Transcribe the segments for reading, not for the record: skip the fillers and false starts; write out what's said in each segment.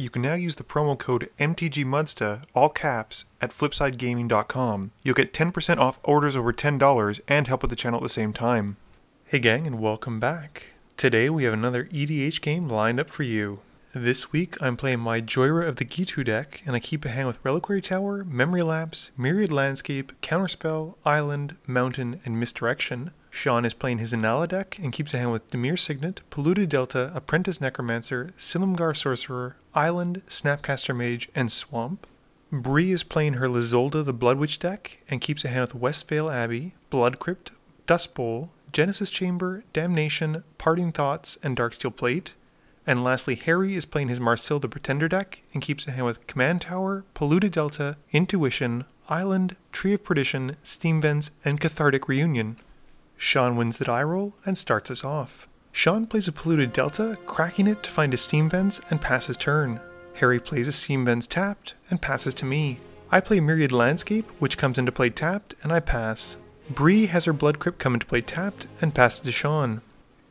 you can now use the promo code MTG Muddstah, all caps, at flipsidegaming.com. You'll get 10% off orders over $10 and help with the channel at the same time. Hey gang, and welcome back. Today we have another EDH game lined up for you. This week I'm playing my Jhoira of the Gitu deck, and I keep a hand with Reliquary Tower, Memory Lapse, Myriad Landscape, Counterspell, Island, Mountain, and Misdirection. Sean is playing his Inalla deck and keeps a hand with Dimir Signet, Polluted Delta, Apprentice Necromancer, Silumgar Sorcerer, Island, Snapcaster Mage, and Swamp. Bree is playing her Lyzolda the Bloodwitch deck and keeps a hand with Westvale Abbey, Blood Crypt, Dust Bowl, Genesis Chamber, Damnation, Parting Thoughts, and Darksteel Plate. And lastly, Harry is playing his Mairsil the Pretender deck and keeps a hand with Command Tower, Polluted Delta, Intuition, Island, Tree of Perdition, Steam Vents, and Cathartic Reunion. Sean wins the die roll and starts us off. Sean plays a Polluted Delta, cracking it to find his Steam Vents and pass his turn. Harry plays a Steam Vents tapped and passes to me. I play Myriad Landscape, which comes into play tapped, and I pass. Bree has her Blood Crypt come into play tapped and passes to Sean.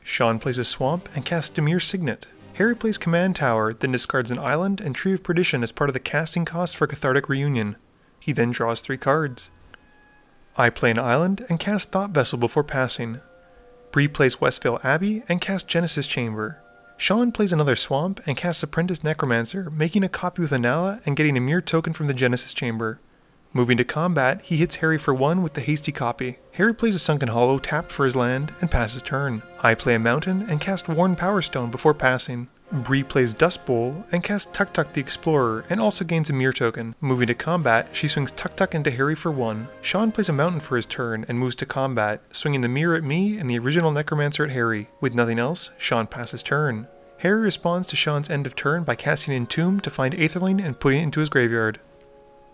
Sean plays a Swamp and casts Dimir Signet. Harry plays Command Tower, then discards an Island and Tree of Perdition as part of the casting cost for Cathartic Reunion. He then draws 3 cards. I play an Island and cast Thought Vessel before passing. Bree plays Westvale Abbey and casts Genesis Chamber. Sean plays another Swamp and casts Apprentice Necromancer, making a copy with Inalla and getting a mirror token from the Genesis Chamber. Moving to combat, he hits Harry for 1 with the hasty copy. Harry plays a Sunken Hollow tapped for his land and passes turn. I play a Mountain and cast Worn Power Stone before passing. Bree plays Dust Bowl and casts Tuk Tuk the Explorer and also gains a mirror token. Moving to combat, she swings Tuk Tuk into Harry for 1. Sean plays a Mountain for his turn and moves to combat, swinging the mirror at me and the original Necromancer at Harry. With nothing else, Sean passes turn. Harry responds to Sean's end of turn by casting Entomb to find Aetherling and putting it into his graveyard.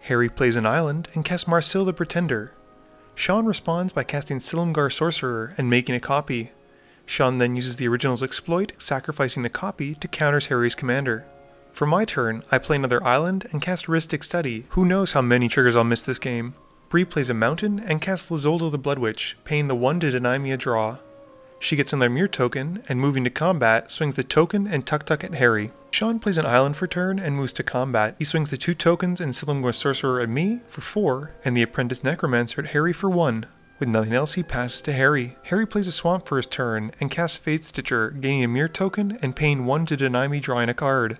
Harry plays an Island and casts Mairsil the Pretender. Sean responds by casting Silumgar Sorcerer and making a copy. Sean then uses the original's exploit, sacrificing the copy to counter Harry's commander. For my turn, I play another Island and cast Rhystic Study. Who knows how many triggers I'll miss this game. Bree plays a Mountain and casts Lyzolda the Bloodwitch, paying the 1 to deny me a draw. She gets another mirror token, and moving to combat, swings the token and Tuk Tuk at Harry. Sean plays an Island for turn and moves to combat. He swings the 2 tokens and Silumgar Sorcerer at me for 4, and the Apprentice Necromancer at Harry for 1. With nothing else, he passes to Harry. Harry plays a Swamp for his turn and casts Fate Stitcher, gaining a mirror token and paying 1 to deny me drawing a card.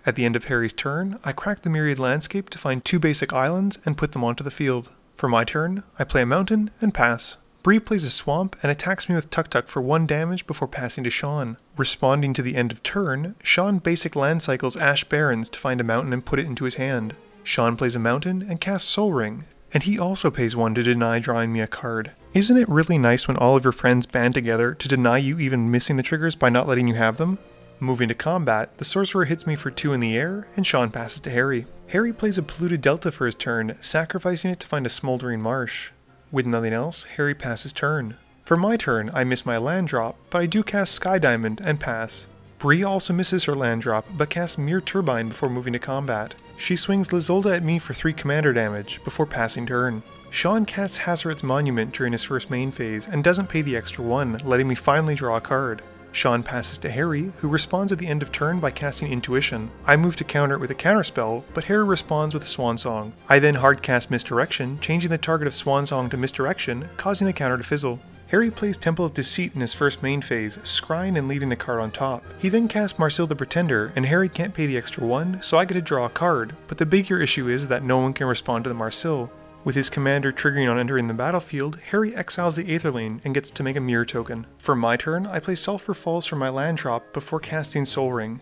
At the end of Harry's turn, I crack the Myriad Landscape to find 2 basic islands and put them onto the field. For my turn, I play a Mountain and pass. Bree plays a Swamp and attacks me with Tuk Tuk for 1 damage before passing to Sean. Responding to the end of turn, Sean basic land cycles Ash Barrens to find a Mountain and put it into his hand. Sean plays a Mountain and casts Soul Ring, and he also pays 1 to deny drawing me a card. Isn't it really nice when all of your friends band together to deny you even missing the triggers by not letting you have them? Moving to combat, the Sorcerer hits me for 2 in the air, and Sean passes to Harry. Harry plays a Polluted Delta for his turn, sacrificing it to find a Smoldering Marsh. With nothing else, Harry passes turn. For my turn, I miss my land drop, but I do cast Sky Diamond and pass. Bree also misses her land drop, but casts Mere Turbine before moving to combat. She swings Lyzolda at me for 3 commander damage before passing turn. Sean casts Hazoret's Monument during his first main phase and doesn't pay the extra 1, letting me finally draw a card. Sean passes to Harry, who responds at the end of turn by casting Intuition. I move to counter it with a counterspell, but Harry responds with a Swan Song. I then hardcast Misdirection, changing the target of Swan Song to Misdirection, causing the counter to fizzle. Harry plays Temple of Deceit in his first main phase, scrying and leaving the card on top. He then casts Mairsil the Pretender, and Harry can't pay the extra 1, so I get to draw a card, but the bigger issue is that no one can respond to the Mairsil. With his commander triggering on entering the battlefield, Harry exiles the Aetherling and gets to make a mirror token. For my turn, I play Sulphur Falls for my land drop before casting Soul Ring.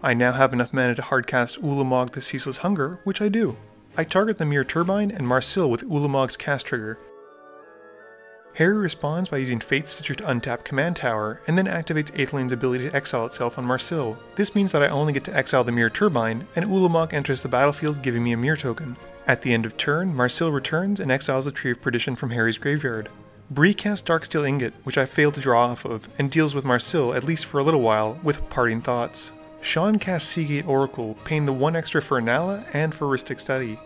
I now have enough mana to hardcast Ulamog the Ceaseless Hunger, which I do. I target the Mirror Turbine and Mairsil with Ulamog's cast trigger. Harry responds by using Fate Stitcher to untap Command Tower, and then activates Aetherling's ability to exile itself on Mairsil. This means that I only get to exile the Mirror Turbine, and Ulamog enters the battlefield giving me a mirror token. At the end of turn, Mairsil returns and exiles the Tree of Perdition from Harry's graveyard. Bree casts Darksteel Ingot, which I failed to draw off of, and deals with Mairsil at least for a little while, with Parting Thoughts. Sean casts Seagate Oracle, paying the 1 extra for Inalla and for Rhystic Study.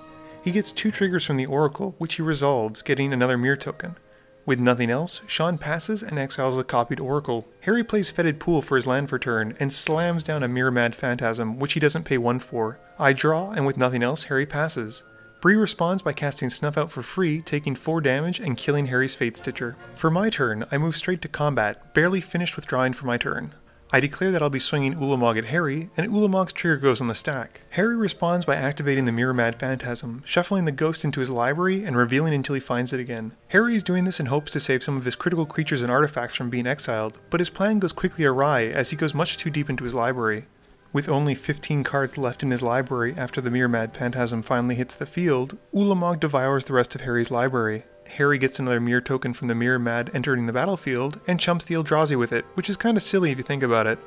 He gets 2 triggers from the Oracle, which he resolves, getting another mirror token. With nothing else, Sean passes and exiles the copied Oracle. Harry plays Fetid Pool for his land for turn, and slams down a Mirror Phantasm, which he doesn't pay 1 for. I draw, and with nothing else, Harry passes. Bree responds by casting Snuff Out for free, taking 4 damage and killing Harry's Fate Stitcher. For my turn, I move straight to combat, barely finished withdrawing for my turn. I declare that I'll be swinging Ulamog at Harry, and Ulamog's trigger goes on the stack. Harry responds by activating the Mirror Phantasm, shuffling the ghost into his library and revealing until he finds it again. Harry is doing this in hopes to save some of his critical creatures and artifacts from being exiled, but his plan goes quickly awry as he goes much too deep into his library. With only 15 cards left in his library after the Mirror Phantasm finally hits the field, Ulamog devours the rest of Harry's library. Harry gets another mirror token from the Mirror Mad entering the battlefield, and chumps the Eldrazi with it, which is kinda silly if you think about it.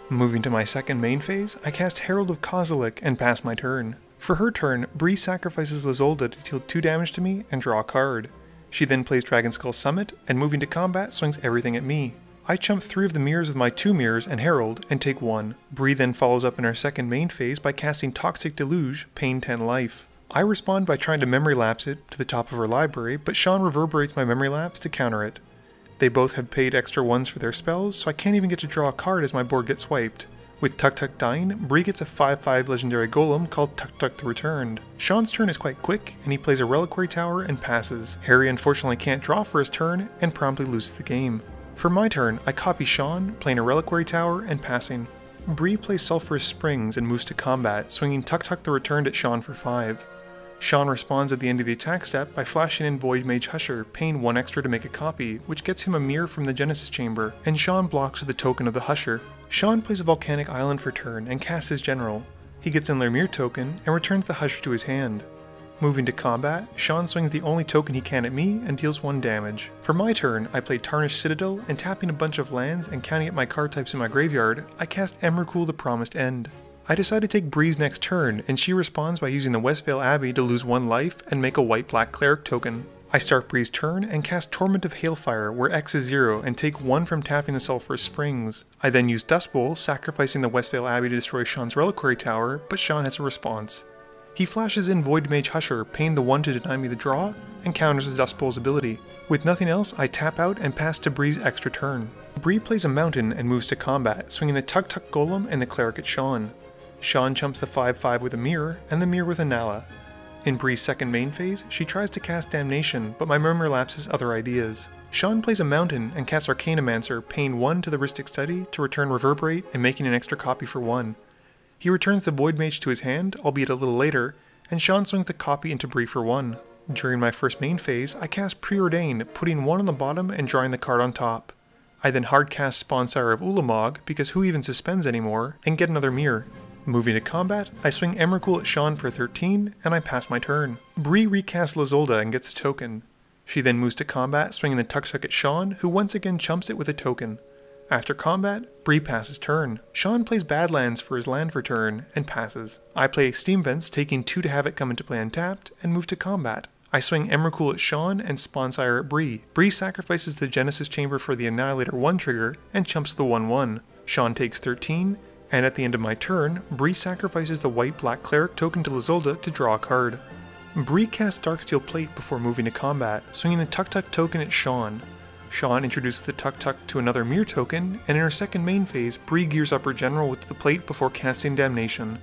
Moving to my second main phase, I cast Herald of Kozilek and pass my turn. For her turn, Bree sacrifices Lyzolda to deal 2 damage to me and draw a card. She then plays Dragonskull Summit, and moving to combat swings everything at me. I chump 3 of the mirrors with my 2 mirrors and Herald, and take 1. Bree then follows up in her second main phase by casting Toxic Deluge, paying 10 life. I respond by trying to memory lapse it to the top of her library, but Sean reverberates my memory lapse to counter it. They both have paid extra 1s for their spells, so I can't even get to draw a card as my board gets wiped. With Tuk Tuk dying, Bree gets a 5/5 legendary golem called Tuk Tuk the Returned. Sean's turn is quite quick, and he plays a Reliquary Tower and passes. Harry unfortunately can't draw for his turn, and promptly loses the game. For my turn, I copy Sean, playing a Reliquary Tower and passing. Bree plays Sulphurous Springs and moves to combat, swinging Tuk Tuk the Returned at Sean for 5. Sean responds at the end of the attack step by flashing in Void Mage Husher, paying 1 extra to make a copy, which gets him a mirror from the Genesis Chamber, and Sean blocks with the token of the Husher. Sean plays a Volcanic Island for turn and casts his General. He gets in their mirror token and returns the Husher to his hand. Moving to combat, Sean swings the only token he can at me and deals 1 damage. For my turn, I play Tarnished Citadel, and tapping a bunch of lands and counting up my card types in my graveyard, I cast Emrakul the Promised End. I decide to take Bree's next turn, and she responds by using the Westvale Abbey to lose 1 life and make a white-black cleric token. I start Bree's turn and cast Torment of Hailfire, where X is 0, and take 1 from tapping the Sulphurous Springs. I then use Dust Bowl, sacrificing the Westvale Abbey to destroy Sean's Reliquary Tower, but Sean has a response. He flashes in Void Mage Husher, paying the 1 to deny me the draw, and counters the Dust Bowl's ability. With nothing else, I tap out and pass to Bree's extra turn. Bree plays a Mountain and moves to combat, swinging the Tuk Tuk Golem and the Cleric at Sean. Sean chumps the 5/5 with a mirror, and the mirror with Inalla. In Bree's second main phase, she tries to cast Damnation, but my memory lapses other ideas. Sean plays a Mountain and casts Arcanomancer, paying 1 to the Rhystic Study to return Reverberate and making an extra copy for 1. He returns the Void Mage to his hand, albeit a little later, and Sean swings the copy into Bree for 1. During my first main phase, I cast Preordain, putting 1 on the bottom and drawing the card on top. I then hardcast Spawnsire of Ulamog, because who even suspends anymore, and get another mirror. Moving to combat, I swing Emrakul at Sean for 13, and I pass my turn. Bree recasts Lyzolda and gets a token. She then moves to combat, swinging the Tuk Tuk at Sean, who once again chumps it with a token. After combat, Bree passes turn. Sean plays Badlands for his land for turn, and passes. I play Steam Vents, taking 2 to have it come into play untapped, and move to combat. I swing Emrakul at Sean and Spawnsire at Bree. Bree sacrifices the Genesis Chamber for the Annihilator 1 trigger, and chumps the 1/1. Sean takes 13, and at the end of my turn, Bree sacrifices the white-black cleric token to Lyzolda to draw a card. Bree casts Darksteel Plate before moving to combat, swinging the Tuk Tuk token at Sean. Sean introduces the Tuk Tuk to another mirror token, and in her second main phase, Bree gears up her general with the plate before casting Damnation.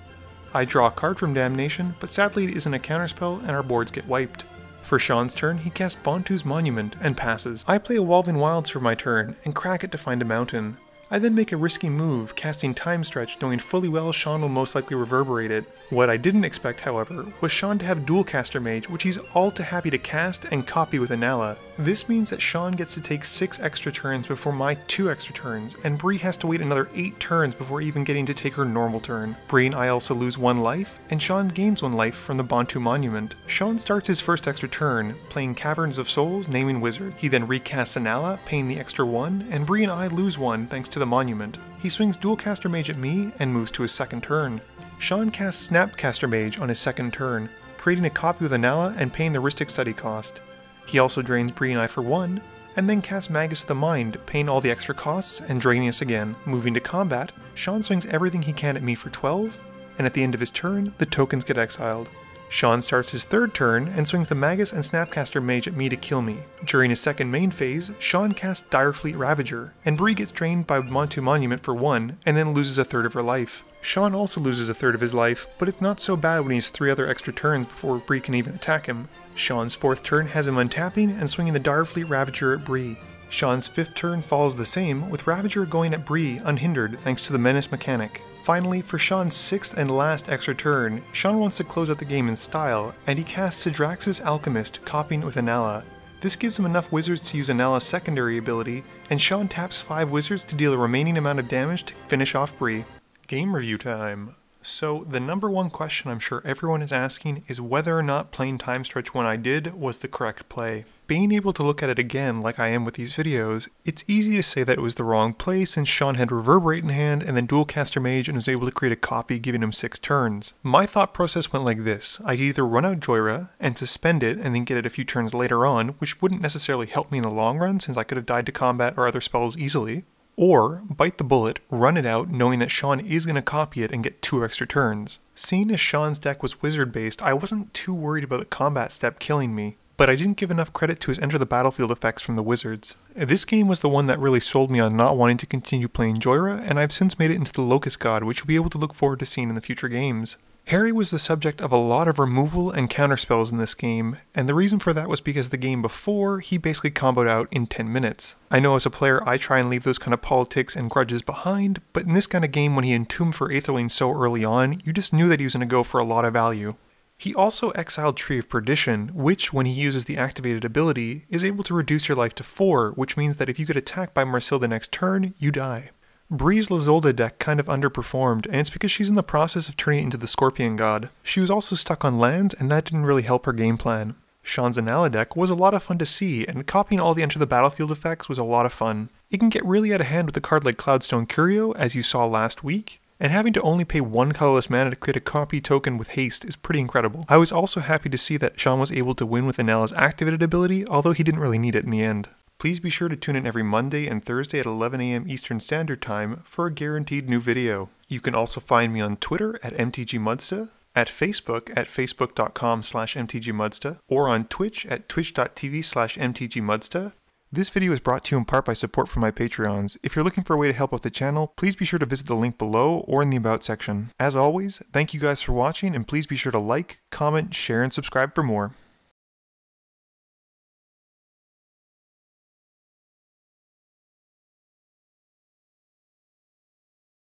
I draw a card from Damnation, but sadly it isn't a counterspell and our boards get wiped. For Sean's turn, he casts Bontu's Monument and passes. I play Evolving Wilds for my turn, and crack it to find a mountain. I then make a risky move, casting Time Stretch, knowing fully well Sean will most likely reverberate it. What I didn't expect, however, was Sean to have Dual Caster Mage, which he's all too happy to cast and copy with Inalla. This means that Sean gets to take 6 extra turns before my 2 extra turns, and Bree has to wait another 8 turns before even getting to take her normal turn. Bree and I also lose 1 life, and Sean gains 1 life from the Bontu Monument. Sean starts his first extra turn, playing Caverns of Souls, naming Wizard. He then recasts Inalla, paying the extra 1, and Bree and I lose 1 thanks to the Monument. He swings Dual Caster Mage at me and moves to his second turn. Sean casts Snapcaster Mage on his second turn, creating a copy with Inalla and paying the Rhystic Study cost. He also drains Bree and I for 1, and then casts Magus of the Mind, paying all the extra costs and draining us again. Moving to combat, Sean swings everything he can at me for 12, and at the end of his turn, the tokens get exiled. Sean starts his third turn and swings the Magus and Snapcaster Mage at me to kill me. During his second main phase, Sean casts Direfleet Ravager, and Bree gets drained by Montu Monument for 1, and then loses a third of her life. Sean also loses a third of his life, but it's not so bad when he has 3 other extra turns before Bree can even attack him. Sean's 4th turn has him untapping and swinging the Direfleet Ravager at Bree. Sean's 5th turn follows the same, with Ravager going at Bree unhindered thanks to the Menace mechanic. Finally, for Sean's 6th and last extra turn, Sean wants to close out the game in style, and he casts Sidrax's Alchemist, copying it with Inalla. This gives him enough wizards to use Inalla's secondary ability, and Sean taps 5 wizards to deal the remaining amount of damage to finish off Bree. Game review time. So, the number one question I'm sure everyone is asking is whether or not playing Time Stretch when I did was the correct play. Being able to look at it again like I am with these videos, it's easy to say that it was the wrong play since Sean had Reverberate in hand and then Dualcaster Mage and was able to create a copy giving him 6 turns. My thought process went like this: I'd either run out Jhoira and suspend it and then get it a few turns later on, which wouldn't necessarily help me in the long run since I could have died to combat or other spells easily, or bite the bullet, run it out knowing that Sean is going to copy it and get 2 extra turns. Seeing as Sean's deck was wizard based, I wasn't too worried about the combat step killing me, but I didn't give enough credit to his enter the battlefield effects from the wizards. This game was the one that really sold me on not wanting to continue playing Jhoira, and I've since made it into the Locust God, which you'll be able to look forward to seeing in the future games. Harry was the subject of a lot of removal and counter spells in this game, and the reason for that was because the game before, he basically comboed out in 10 minutes. I know as a player I try and leave those kind of politics and grudges behind, but in this kind of game when he entombed for Aetherling so early on, you just knew that he was going to go for a lot of value. He also exiled Tree of Perdition, which, when he uses the activated ability, is able to reduce your life to 4, which means that if you get attacked by Mairsil the next turn, you die. Bree's Lyzolda deck kind of underperformed, and it's because she's in the process of turning into the Scorpion God. She was also stuck on lands, and that didn't really help her game plan. Sean's Inalla deck was a lot of fun to see, and copying all the Enter the Battlefield effects was a lot of fun. It can get really out of hand with a card like Cloudstone Curio, as you saw last week, and having to only pay 1 colorless mana to create a copy token with haste is pretty incredible. I was also happy to see that Sean was able to win with Inalla's activated ability, although he didn't really need it in the end. Please be sure to tune in every Monday and Thursday at 11 AM Eastern Standard Time for a guaranteed new video. You can also find me on Twitter at MTG Muddstah, at Facebook at facebook.com/MTG Muddstah, or on Twitch at twitch.tv/MTG Muddstah. This video is brought to you in part by support from my Patreons. If you're looking for a way to help out the channel, please be sure to visit the link below or in the About section. As always, thank you guys for watching, and please be sure to like, comment, share, and subscribe for more.